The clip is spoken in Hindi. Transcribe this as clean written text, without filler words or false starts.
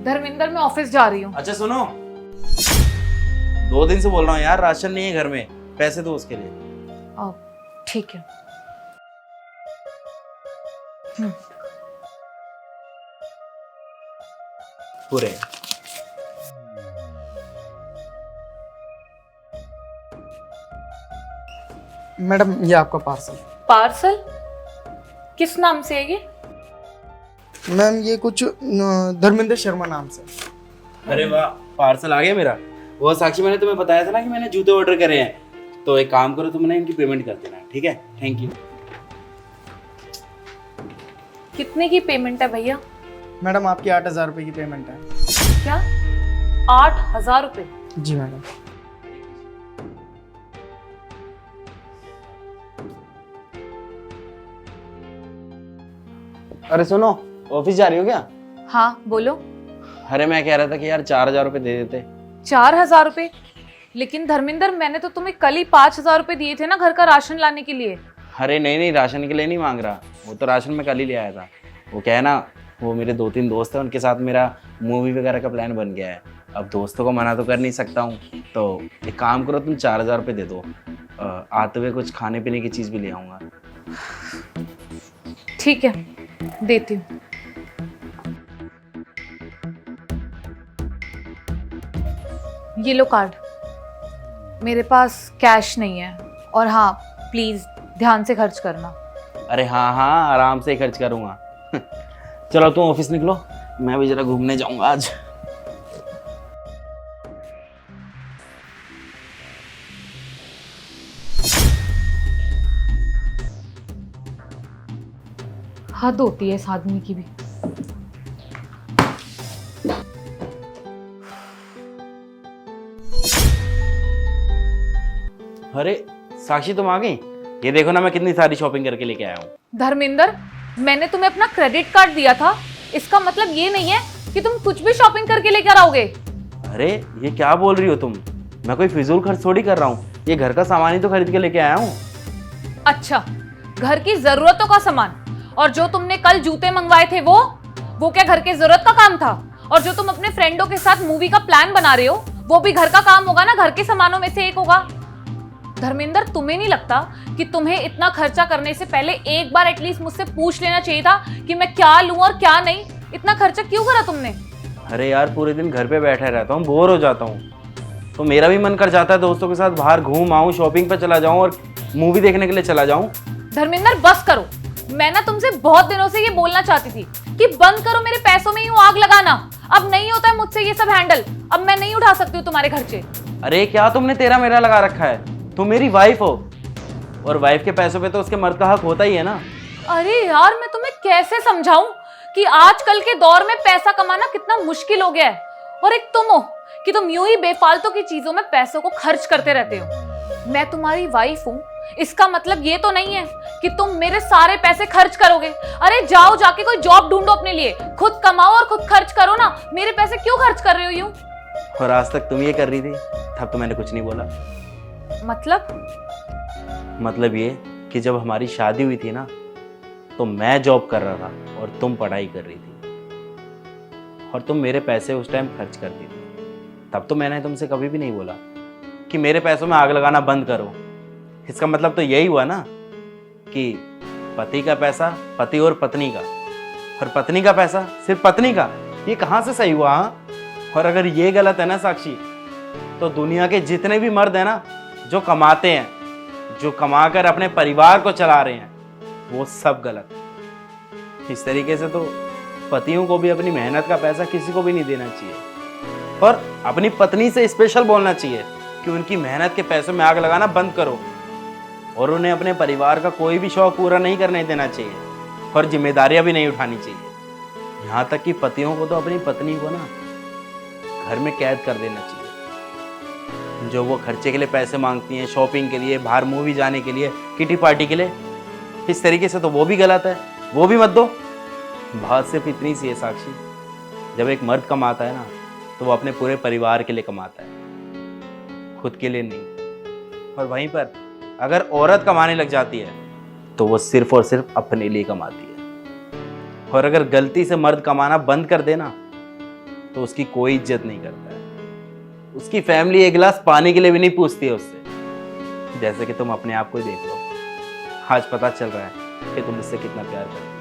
धर्मिंदर मैं ऑफिस जा रही हूँ। अच्छा सुनो, 2 दिन से बोल रहा हूँ यार, राशन नहीं है घर में, पैसे दो उसके लिए। ठीक है। पूरे। मैडम ये आपका पार्सल। पार्सल किस नाम से है ये? मैम ये कुछ धर्मेंद्र शर्मा नाम से। अरे वाह, पार्सल आ गया मेरा। वो साक्षी, मैंने तुम्हें बताया था ना कि मैंने जूते ऑर्डर करे हैं, तो एक काम करो, तुमने इनकी पेमेंट कर देना, ठीक है? Thank you. कितने की पेमेंट है भैया? मैडम आपकी 8,000 रुपये की पेमेंट है। क्या 8,000 रुपये? जी मैडम। अरे सुनो, ऑफिस जा रही हो क्या? हाँ बोलो। अरे मैं कह रहा था कि यार 4,000 रुपये दे देते। 4,000 रुपये? लेकिन धर्मेंद्र मैंने तो तुम्हें कल ही 5,000 रुपये दिए थे ना घर का राशन लाने के लिए। अरे नहीं नहीं, राशन के लिए नहीं मांग रहा, वो तो राशन में कल ही ले आया था। वो क्या है ना, वो मेरे 2-3 दोस्त हैं, उनके साथ मेरा मूवी वगैरह का प्लान बन गया है। अब दोस्तों को मना तो कर नहीं सकता हूँ, तो एक काम करो, तुम 4,000 रुपये दे दो। आते हुए कुछ खाने पीने की चीज़ भी ले आऊँगा। ठीक है, देती हूँ। ये लो कार्ड। मेरे पास कैश नहीं है, और हाँ प्लीज ध्यान से खर्च करना। अरे हाँ हाँ, आराम से ही खर्च करूँगा। चलो तुम ऑफिस निकलो, मैं भी जरा घूमने जाऊँगा आज। हद होती है इस आदमी की भी। अरे साक्षी, तुम आ गई? ये देखो ना, मैं कितनी सारी शॉपिंग करके लेके आया हूँ। धर्मेंद्र, मैंने तुम्हें अपना क्रेडिट कार्ड दिया था, इसका मतलब ये नहीं है कि तुम कुछ भी शॉपिंग करके लेकर आओगे। अरे ये क्या बोल रही हो तुम? मैं कोई फिजूल खर्च थोड़ी कर रहा हूँ, ये घर का सामान ही तो खरीद के लेके आया हूँ। अच्छा, घर की जरूरतों का सामान। और जो तुमने कल जूते मंगवाए थे वो क्या घर की जरूरत का काम था? और जो तुम अपने फ्रेंडों के साथ मूवी का प्लान बना रहे हो, वो भी घर का काम होगा ना, घर के सामानों में से एक होगा। धर्मेंद्र, तुम्हें नहीं लगता कि तुम्हें इतना खर्चा करने से पहले एक बार एटलीस्ट मुझसे पूछ लेना चाहिए था कि मैं क्या लूं और क्या नहीं? इतना खर्चा क्यों करा तुमने? अरे यार, पूरे दिन घर पे बैठा रहता हूँ, बोर हो जाता हूँ, तो मेरा भी मन कर जाता है दोस्तों के साथ बाहर घूम आऊँ, शॉपिंग पे चला जाऊँ और मूवी देखने के लिए चला जाऊँ। धर्मेंद्र बस करो। मैं ना तुमसे बहुत दिनों से ये बोलना चाहती थी कि बंद करो मेरे पैसों में यूं आग लगाना। अब नहीं होता है मुझसे ये सब हैंडल। अब मैं नहीं उठा सकती हूँ तुम्हारे खर्चे। अरे क्या तुमने तेरा मेरा लगा रखा है? तुम मेरी वाइफ हो, और वाइफ के पैसों पे तो उसके मर्द का हक होता ही है ना। अरे यार, मैं तुम्हें कैसे समझाऊं कि आजकल के दौर में पैसा कमाना कितना मुश्किल हो गया है। और एक तुम हो कि तुम यूं ही बेफालतू की चीजों में पैसों को खर्च करते रहते हो। मैं तुम्हारी वाइफ हूँ, इसका मतलब ये तो नहीं है कि तुम मेरे सारे पैसे खर्च करोगे। अरे जाओ, जाके कोई जॉब ढूंढो अपने लिए, खुद कमाओ और खुद खर्च करो ना। मेरे पैसे क्यों खर्च कर रहे हो यूं? और आज तक तुम ये कर रही थी, तब तो मैंने कुछ नहीं बोला। मतलब ये कि जब हमारी शादी हुई थी ना, तो मैं जॉब कर रहा था और तुम पढ़ाई कर रही थी, और तुम मेरे पैसे उस टाइम खर्च करती थी, तब तो मैंने तुमसे कभी भी नहीं बोला कि मेरे पैसों में आग लगाना बंद करो। इसका मतलब तो यही हुआ ना कि पति का पैसा पति और पत्नी का, और पत्नी का पैसा सिर्फ पत्नी का। ये कहाँ से सही हुआ? हाँ, और अगर ये गलत है ना साक्षी, तो दुनिया के जितने भी मर्द हैं ना, जो कमाते हैं, जो कमाकर अपने परिवार को चला रहे हैं, वो सब गलत। इस तरीके से तो पतियों को भी अपनी मेहनत का पैसा किसी को भी नहीं देना चाहिए, और अपनी पत्नी से स्पेशल बोलना चाहिए कि उनकी मेहनत के पैसों में आग लगाना बंद करो, और उन्हें अपने परिवार का कोई भी शौक पूरा नहीं करने देना चाहिए, और जिम्मेदारियां भी नहीं उठानी चाहिए। यहाँ तक कि पतियों को तो अपनी पत्नी को ना घर में कैद कर देना चाहिए। जो वो खर्चे के लिए पैसे मांगती हैं, शॉपिंग के लिए, बाहर मूवी जाने के लिए, किटी पार्टी के लिए, इस तरीके से तो वो भी गलत है, वो भी मत दो। बात सिर्फ इतनी सी है साक्षी, जब एक मर्द कमाता है ना, तो वो अपने पूरे परिवार के लिए कमाता है, खुद के लिए नहीं। और वहीं पर अगर औरत कमाने लग जाती है, तो वो सिर्फ और सिर्फ अपने लिए कमाती है। और अगर गलती से मर्द कमाना बंद कर देना, तो उसकी कोई इज्जत नहीं करता है। उसकी फैमिली एक गिलास पानी के लिए भी नहीं पूछती है उससे। जैसे कि तुम अपने आप को ही देख लो, आज पता चल रहा है कि तुम मुझसे कितना प्यार करते हो।